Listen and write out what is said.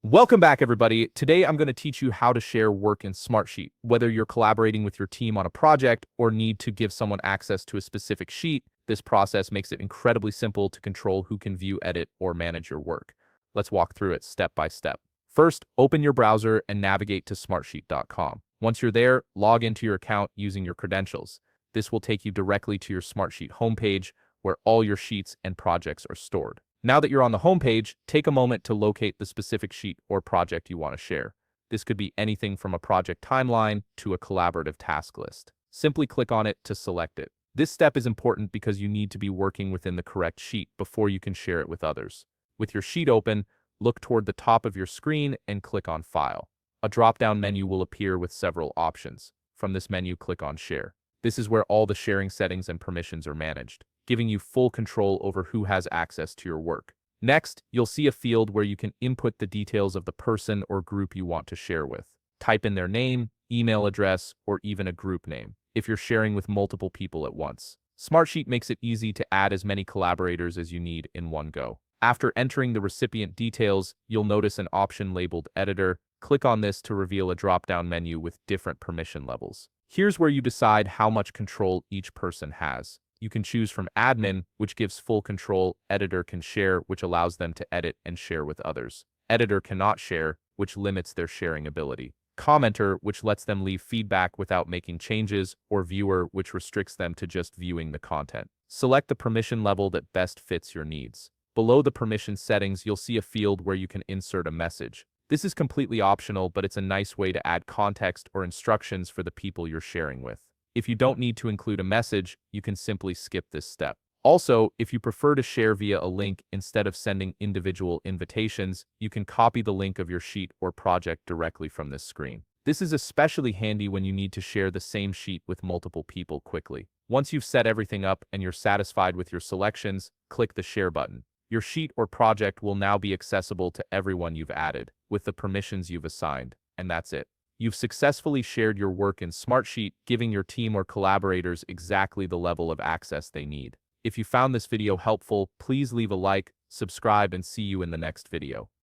Welcome back, everybody. Today, I'm going to teach you how to share work in Smartsheet. Whether you're collaborating with your team on a project or need to give someone access to a specific sheet, this process makes it incredibly simple to control who can view, edit, or manage your work. Let's walk through it step by step. First, open your browser and navigate to smartsheet.com. Once you're there, log into your account using your credentials. This will take you directly to your Smartsheet homepage, where all your sheets and projects are stored. Now that you're on the homepage, take a moment to locate the specific sheet or project you want to share. This could be anything from a project timeline to a collaborative task list. Simply click on it to select it. This step is important because you need to be working within the correct sheet before you can share it with others. With your sheet open, look toward the top of your screen and click on File. A drop-down menu will appear with several options. From this menu, click on Share. This is where all the sharing settings and permissions are managed, giving you full control over who has access to your work. Next, you'll see a field where you can input the details of the person or group you want to share with. Type in their name, email address, or even a group name, if you're sharing with multiple people at once. Smartsheet makes it easy to add as many collaborators as you need in one go. After entering the recipient details, you'll notice an option labeled Editor. Click on this to reveal a drop-down menu with different permission levels. Here's where you decide how much control each person has. You can choose from Admin, which gives full control. Editor can share, which allows them to edit and share with others. Editor cannot share, which limits their sharing ability. Commenter, which lets them leave feedback without making changes, or Viewer, which restricts them to just viewing the content. Select the permission level that best fits your needs. Below the permission settings, you'll see a field where you can insert a message. This is completely optional, but it's a nice way to add context or instructions for the people you're sharing with. If you don't need to include a message, you can simply skip this step. Also, if you prefer to share via a link instead of sending individual invitations, you can copy the link of your sheet or project directly from this screen. This is especially handy when you need to share the same sheet with multiple people quickly. Once you've set everything up and you're satisfied with your selections, click the Share button. Your sheet or project will now be accessible to everyone you've added, with the permissions you've assigned, and that's it. You've successfully shared your work in Smartsheet, giving your team or collaborators exactly the level of access they need. If you found this video helpful, please leave a like, subscribe, and see you in the next video.